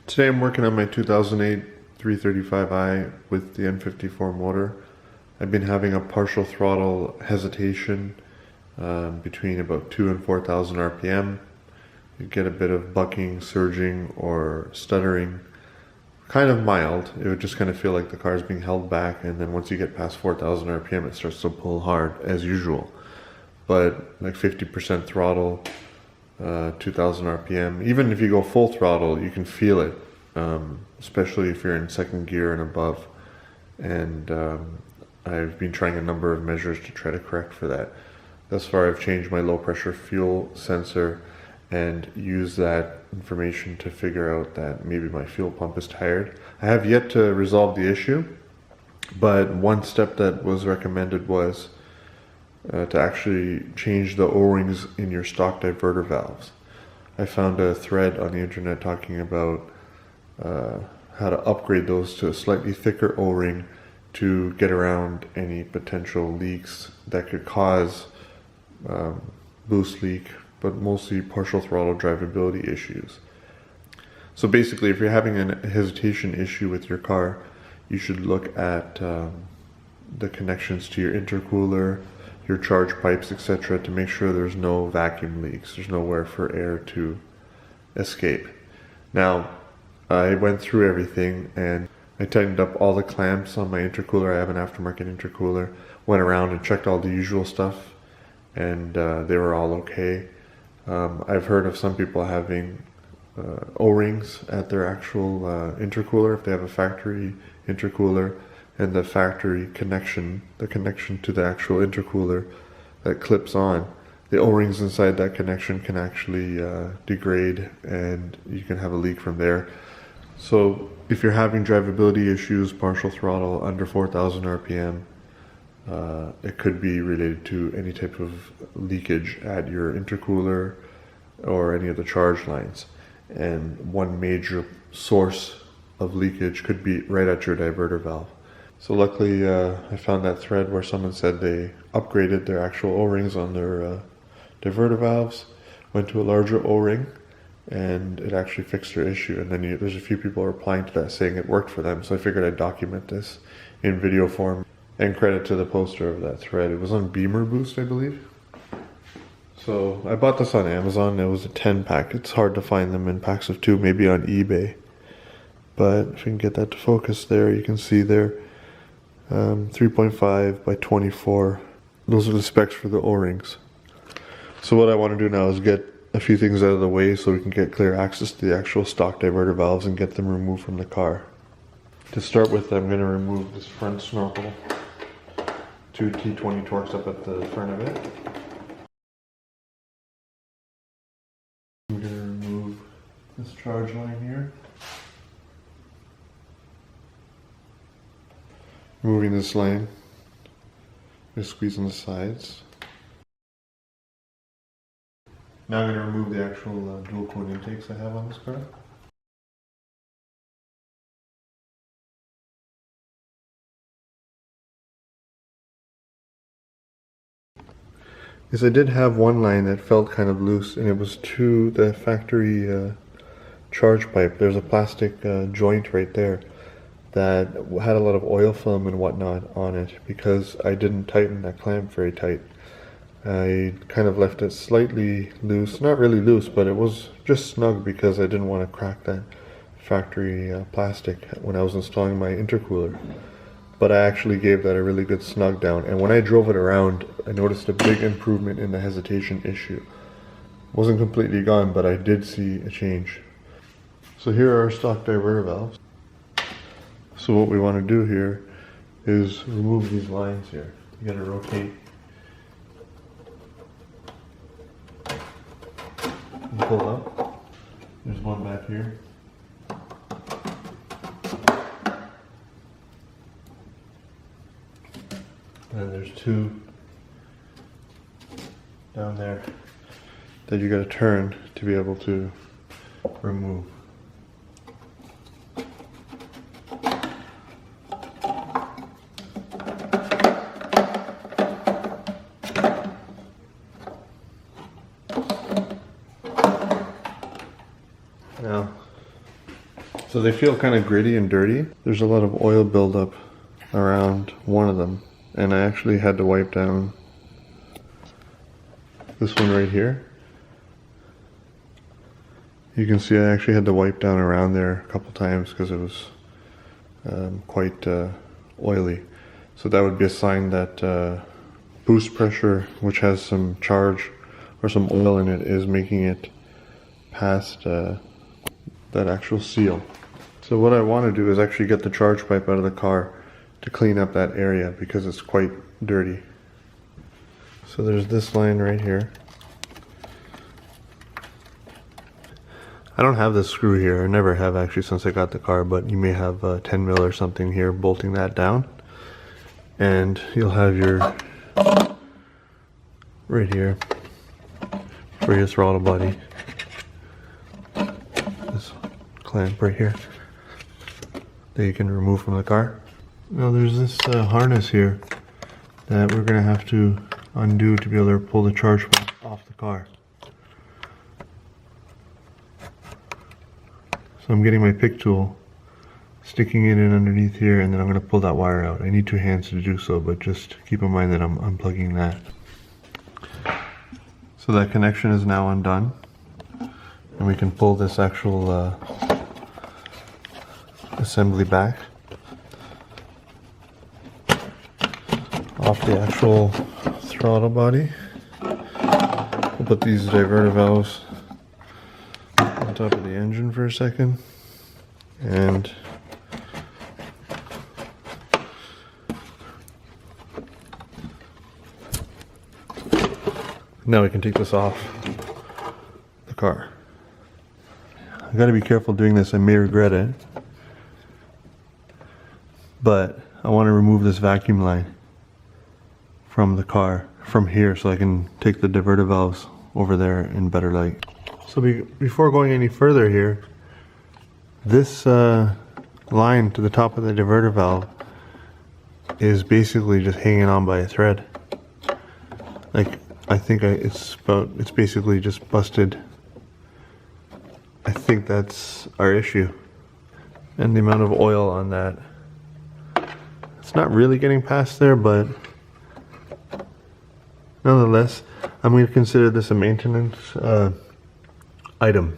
Today I'm working on my 2008 335i with the N54 motor. I've been having a partial throttle hesitation between about 2 and 4,000 RPM. You get a bit of bucking, surging, or stuttering. Kind of mild. It would just kind of feel like the car is being held back, and then once you get past 4,000 RPM it starts to pull hard as usual. But like 50% throttle, 2,000 RPM, even if you go full throttle you can feel it, especially if you're in second gear and above. And I've been trying a number of measures to try to correct for that. Thus far I've changed my low pressure fuel sensor and use that information to figure out that maybe my fuel pump is tired. I have yet to resolve the issue, but one step that was recommended was to actually change the O-rings in your stock diverter valves. I found a thread on the internet talking about how to upgrade those to a slightly thicker O-ring to get around any potential leaks that could cause boost leak, but mostly partial throttle drivability issues. So basically, if you're having a hesitation issue with your car, you should look at the connections to your intercooler, your charge pipes, etc., to make sure there's no vacuum leaks, there's nowhere for air to escape. Now, I went through everything and I tightened up all the clamps on my intercooler. I have an aftermarket intercooler. Went around and checked all the usual stuff, and they were all okay. I've heard of some people having O-rings at their actual intercooler if they have a factory intercooler, and the factory connection, the connection to the actual intercooler that clips on, the O-rings inside that connection can actually degrade and you can have a leak from there. So if you're having drivability issues, partial throttle under 4,000 RPM, it could be related to any type of leakage at your intercooler or any of the charge lines. And one major source of leakage could be right at your diverter valve. So luckily I found that thread where someone said they upgraded their actual O-rings on their diverter valves, went to a larger O-ring, and it actually fixed their issue. And then there's a few people replying to that saying it worked for them, so I figured I'd document this in video form. And credit to the poster of that thread. It was on Beamer Boost, I believe. So I bought this on Amazon. It was a 10-pack. It's hard to find them in packs of 2, maybe on eBay. But if you can get that to focus there, you can see there 3.5 by 24. Those are the specs for the O-rings. So what I want to do now is get a few things out of the way so we can get clear access to the actual stock diverter valves and get them removed from the car. To start with, I'm going to remove this front snorkel. 2 T20 Torx up at the front of it. I'm going to remove this charge line here. Removing this line. Just squeeze on the sides. Now I'm going to remove the actual dual cone intakes I have on this car. Because I did have one line that felt kind of loose, and it was to the factory charge pipe. There's a plastic joint right there that had a lot of oil film and whatnot on it because I didn't tighten that clamp very tight. I kind of left it slightly loose, not really loose, but it was just snug because I didn't want to crack that factory plastic when I was installing my intercooler. But I actually gave that a really good snug down, and when I drove it around I noticed a big improvement in the hesitation issue. It wasn't completely gone, but I did see a change. So here are our stock diverter valves. So what we want to do here is remove these lines here. You gotta rotate and pull up. There's one back here. And there's 2 down there that you got to turn to be able to remove. So they feel kind of gritty and dirty. There's a lot of oil buildup around one of them, and I actually had to wipe down this one right here. You can see I actually had to wipe down around there a couple times because it was quite oily. So that would be a sign that boost pressure, which has some charge or some oil in it, is making it past that actual seal. So what I want to do is actually get the charge pipe out of the car to clean up that area because it's quite dirty. So there's this line right here. I don't have this screw here. I never have actually since I got the car, but you may have 10 mil or something here bolting that down. And you'll have your right here for your throttle body. This clamp right here that you can remove from the car. Now there's this harness here that we're going to have to undo to be able to pull the charge pump off the car. So I'm getting my pick tool, sticking it in underneath here, and then I'm going to pull that wire out. I need two hands to do so, but just keep in mind that I'm unplugging that. So that connection is now undone, and we can pull this actual assembly back off the actual throttle body. We'll put these diverter valves on top of the engine for a second, and now we can take this off the car. I gotta be careful doing this, I may regret it, but I want to remove this vacuum line from the car from here so I can take the diverter valves over there in better light. So before going any further here, this line to the top of the diverter valve is basically just hanging on by a thread. Like, I think it's basically just busted. I think that's our issue. And the amount of oil on that, it's not really getting past there, but nonetheless, I'm going to consider this a maintenance item.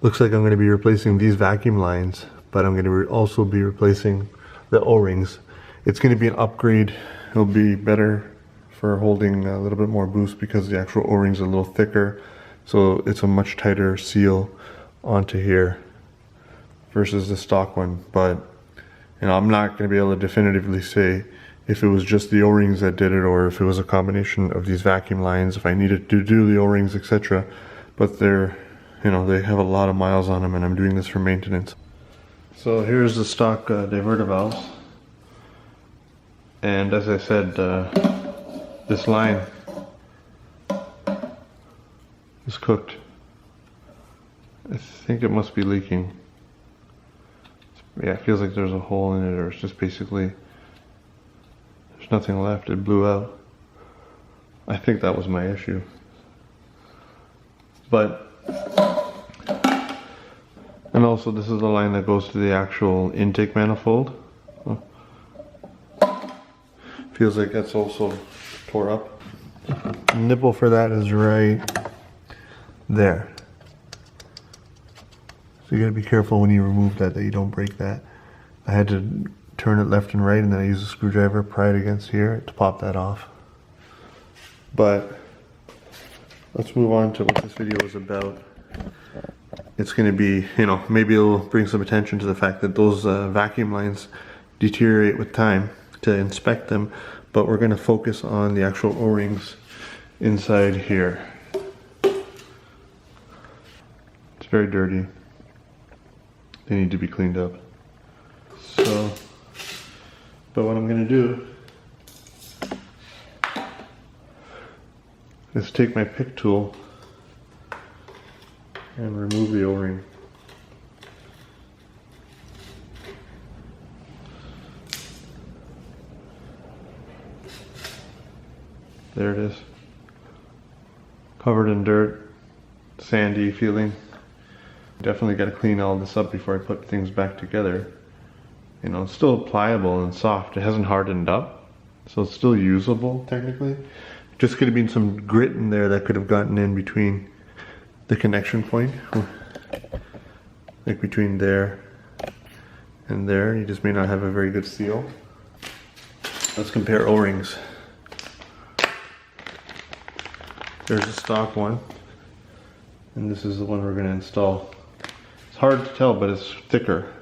Looks like I'm going to be replacing these vacuum lines, but I'm going to also be replacing the O-rings. It's going to be an upgrade. It'll be better for holding a little bit more boost because the actual O-rings are a little thicker, so it's a much tighter seal onto here versus the stock one. But you know, I'm not going to be able to definitively say if it was just the O-rings that did it or if it was a combination of these vacuum lines, if I needed to do the O-rings, etc. But they're, you know, they have a lot of miles on them, and I'm doing this for maintenance. So here's the stock diverter valves, and as I said, this line is cooked. I think it must be leaking. Yeah, it feels like there's a hole in it, or it's just basically there's nothing left. It blew out. I think that was my issue. But, and also this is the line that goes to the actual intake manifold. Oh. Feels like that's also tore up. The nipple for that is right there. So you gotta be careful when you remove that you don't break that. I had to turn it left and right, and then I used a screwdriver, pry it against here to pop that off. But let's move on to what this video is about. It's going to be, you know, maybe it'll bring some attention to the fact that those vacuum lines deteriorate with time, to inspect them, but we're going to focus on the actual O-rings inside here. It's very dirty. They need to be cleaned up. So, but what I'm going to do is take my pick tool and remove the O-ring. There it is. Covered in dirt, sandy feeling. Definitely got to clean all this up before I put things back together. You know, it's still pliable and soft. It hasn't hardened up, so it's still usable technically. Just could have been some grit in there that could have gotten in between the connection point, like between there and there. You just may not have a very good seal. Let's compare O-rings. There's a stock one, and this is the one we're going to install. It's hard to tell, but it's thicker.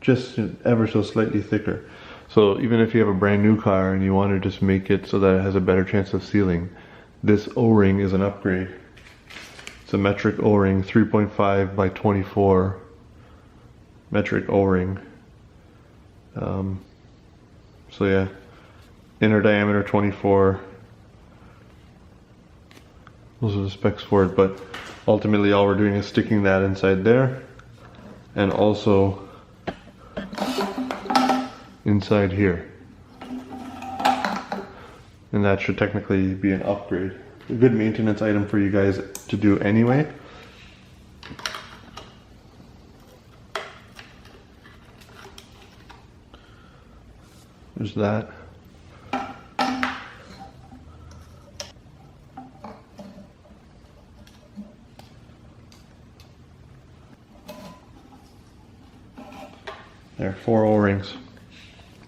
Just ever so slightly thicker. So even if you have a brand new car and you want to just make it so that it has a better chance of sealing, this O-ring is an upgrade. It's a metric O-ring, 3.5 by 24 metric O-ring. So yeah, inner diameter 24. Those are the specs for it, but ultimately all we're doing is sticking that inside there, and also inside here, and that should technically be an upgrade. A good maintenance item for you guys to do anyway. There's that. There are 4 O-rings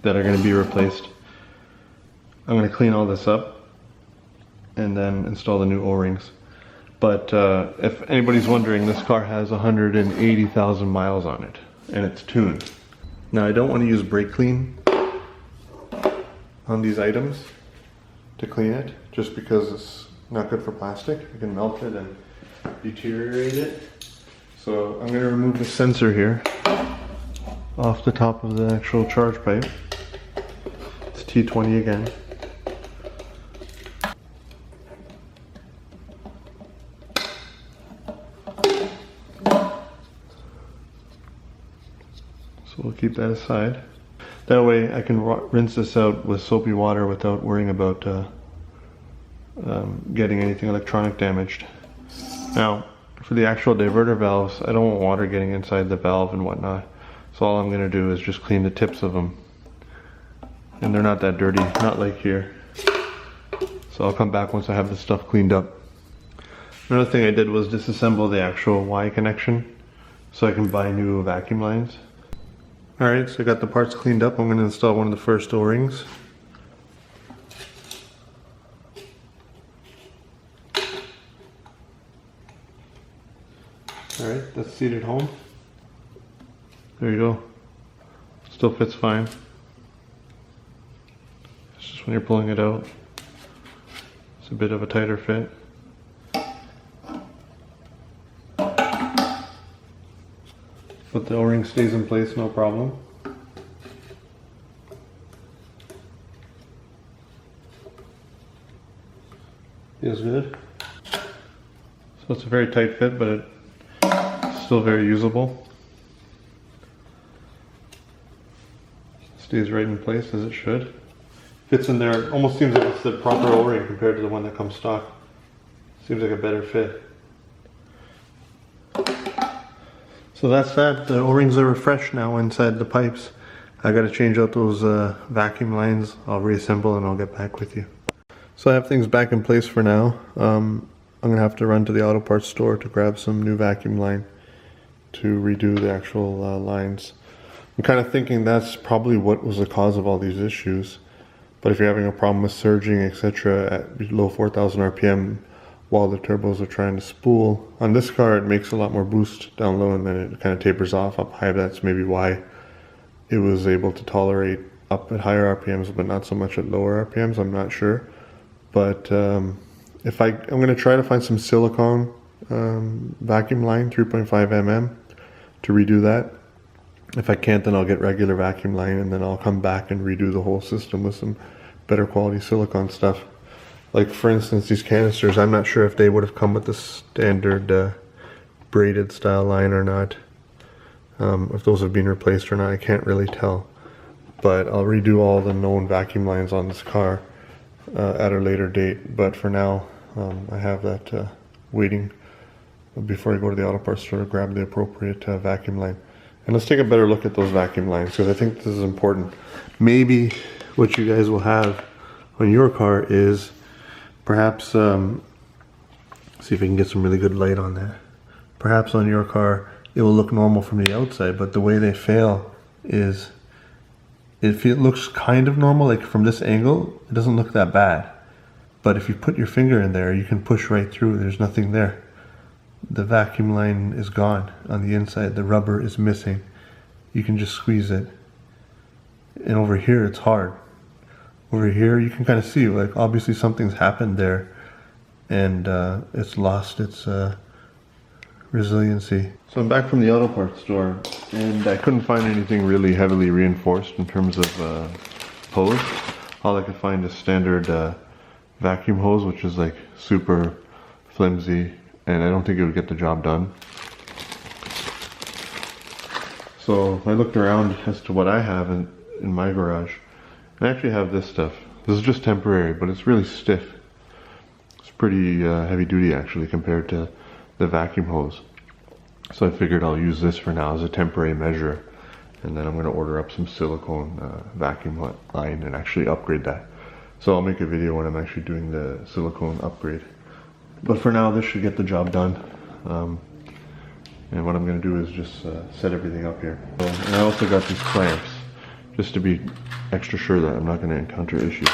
that are going to be replaced. I'm going to clean all this up and then install the new O-rings. But if anybody's wondering, this car has 180,000 miles on it, and it's tuned. Now I don't want to use brake clean on these items to clean it, just because it's not good for plastic. You can melt it and deteriorate it. So I'm going to remove the sensor here off the top of the actual charge pipe. It's T20 again. So we'll keep that aside. That way I can rinse this out with soapy water without worrying about getting anything electronic damaged. Now, for the actual diverter valves, I don't want water getting inside the valve and whatnot. So all I'm going to do is just clean the tips of them. And they're not that dirty, not like here. So I'll come back once I have this stuff cleaned up. Another thing I did was disassemble the actual Y connection so I can buy new vacuum lines. Alright, so I got the parts cleaned up. I'm going to install one of the first O-rings. Alright, that's seated home. There you go. Still fits fine. It's just when you're pulling it out, it's a bit of a tighter fit. But the O-ring stays in place, no problem. Feels good. So it's a very tight fit, but it's still very usable. Stays right in place as it should. Fits in there. Almost seems like it's the proper O-ring compared to the one that comes stock. Seems like a better fit. So that's that. The O-rings are refreshed now inside the pipes. I got to change out those vacuum lines. I'll reassemble and I'll get back with you. So I have things back in place for now. I'm gonna have to run to the auto parts store to grab some new vacuum line to redo the actual lines. I'm kind of thinking that's probably what was the cause of all these issues. But if you're having a problem with surging, etc. at below 4,000 RPM while the turbos are trying to spool, on this car it makes a lot more boost down low and then it kind of tapers off up high. That's maybe why it was able to tolerate up at higher RPMs but not so much at lower RPMs. I'm not sure. But I'm going to try to find some silicone vacuum line, 3.5 mm, to redo that. If I can't, then I'll get regular vacuum line and then I'll come back and redo the whole system with some better quality silicone stuff. Like for instance, these canisters, I'm not sure if they would have come with the standard braided style line or not. If those have been replaced or not, I can't really tell. But I'll redo all the known vacuum lines on this car at a later date. But for now, I have that waiting before I go to the auto parts store, grab the appropriate vacuum line. And let's take a better look at those vacuum lines, because I think this is important. Maybe what you guys will have on your car is perhaps, see if I can get some really good light on that. Perhaps on your car, it will look normal from the outside, but the way they fail is, if it looks kind of normal, like from this angle, it doesn't look that bad. But if you put your finger in there, you can push right through, there's nothing there. The vacuum line is gone on the inside, the rubber is missing. You can just squeeze it. And over here, it's hard. Over here, you can kind of see, like, obviously something's happened there, and it's lost its resiliency. So I'm back from the auto parts store, and I couldn't find anything really heavily reinforced in terms of hose. All I could find is standard vacuum hose, which is like super flimsy, and I don't think it would get the job done. So I looked around as to what I have in my garage. I actually have this stuff. This is just temporary, but it's really stiff. It's pretty heavy duty actually compared to the vacuum hose. So I figured I'll use this for now as a temporary measure, and then I'm going to order up some silicone vacuum line and actually upgrade that. So I'll make a video when I'm actually doing the silicone upgrade. But for now, this should get the job done. And what I'm going to do is just set everything up here. And I also got these clamps, just to be extra sure that I'm not going to encounter issues.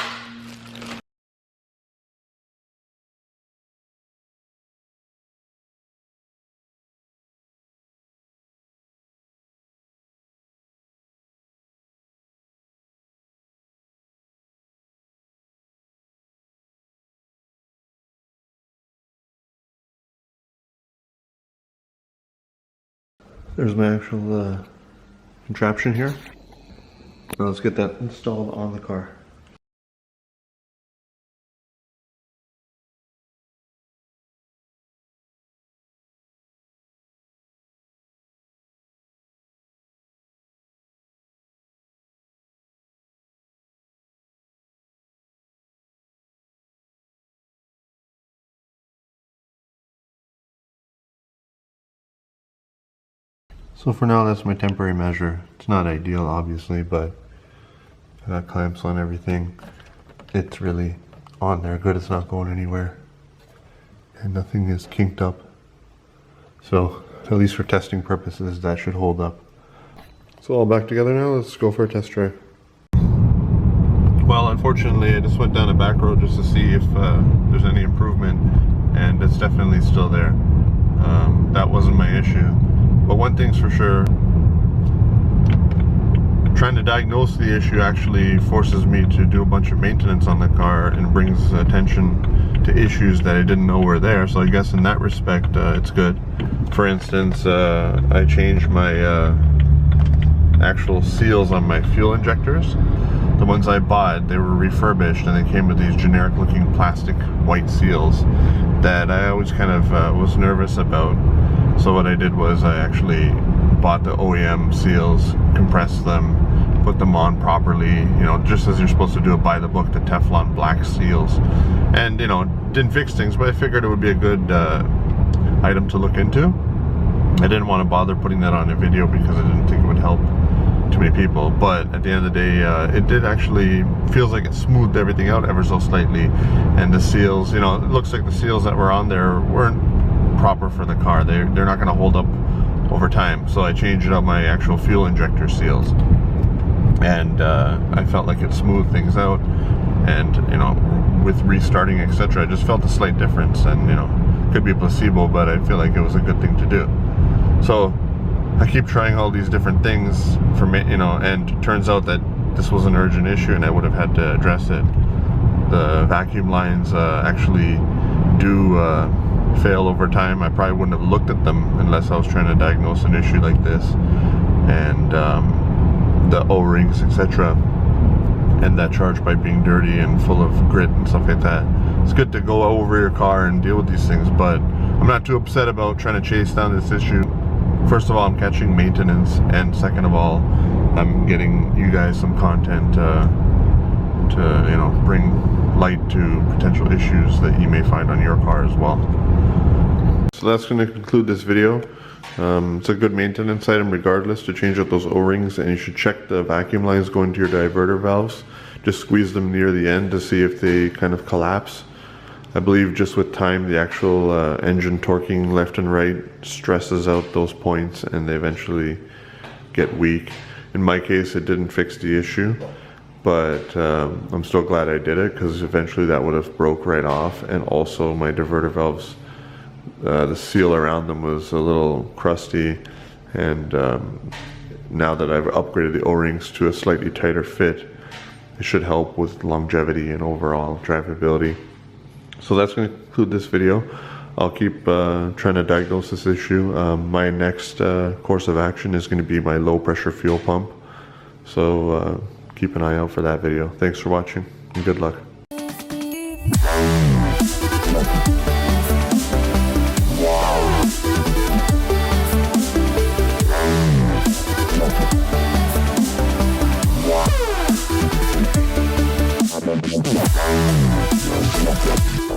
There's my actual contraption here. Now let's get that installed on the car. So for now, that's my temporary measure. It's not ideal, obviously, but I got clamps on everything. It's really on there good. It's not going anywhere. And nothing is kinked up. So, at least for testing purposes, that should hold up. So all back together now, let's go for a test drive. Well, unfortunately, I just went down a back road just to see if there's any improvement, and it's definitely still there. That wasn't my issue. But one thing's for sure, trying to diagnose the issue actually forces me to do a bunch of maintenance on the car and brings attention to issues that I didn't know were there. So I guess in that respect, it's good. For instance, I changed my actual seals on my fuel injectors. The ones I bought, they were refurbished and they came with these generic looking plastic white seals that I always kind of was nervous about. So what I did was I actually bought the OEM seals, compressed them, put them on properly, you know, just as you're supposed to do it by the book, the Teflon black seals. And, you know, didn't fix things, but I figured it would be a good item to look into. I didn't want to bother putting that on a video because I didn't think it would help too many people, but at the end of the day, it did actually, feels like it smoothed everything out ever so slightly. And the seals, you know, it looks like the seals that were on there weren't proper for the car. They're not going to hold up over time. So I changed out my actual fuel injector seals, and I felt like it smoothed things out. And, you know, with restarting, etc., I just felt a slight difference. And, you know, could be a placebo, but I feel like it was a good thing to do. So I keep trying all these different things for me, you know, and it turns out that this was an urgent issue and I would have had to address it. The vacuum lines actually do fail over time. I probably wouldn't have looked at them unless I was trying to diagnose an issue like this. And the O-rings, etc., and that charge pipe being dirty and full of grit and stuff like that. It's good to go over your car and deal with these things, but I'm not too upset about trying to chase down this issue. First of all, I'm catching maintenance, and second of all, I'm getting you guys some content to, you know, bring light to potential issues that you may find on your car as well. So that's going to conclude this video. It's a good maintenance item regardless to change out those O-rings, and you should check the vacuum lines going to your diverter valves. Just squeeze them near the end to see if they kind of collapse. I believe just with time the actual engine torquing left and right stresses out those points and they eventually get weak. In my case it didn't fix the issue, but I'm still glad I did it because eventually that would have broke right off, and also my diverter valves, the seal around them was a little crusty, and now that I've upgraded the O-rings to a slightly tighter fit, it should help with longevity and overall drivability. So that's going to conclude this video. I'll keep trying to diagnose this issue. My next course of action is going to be my low pressure fuel pump. So keep an eye out for that video. Thanks for watching and good luck. Wow.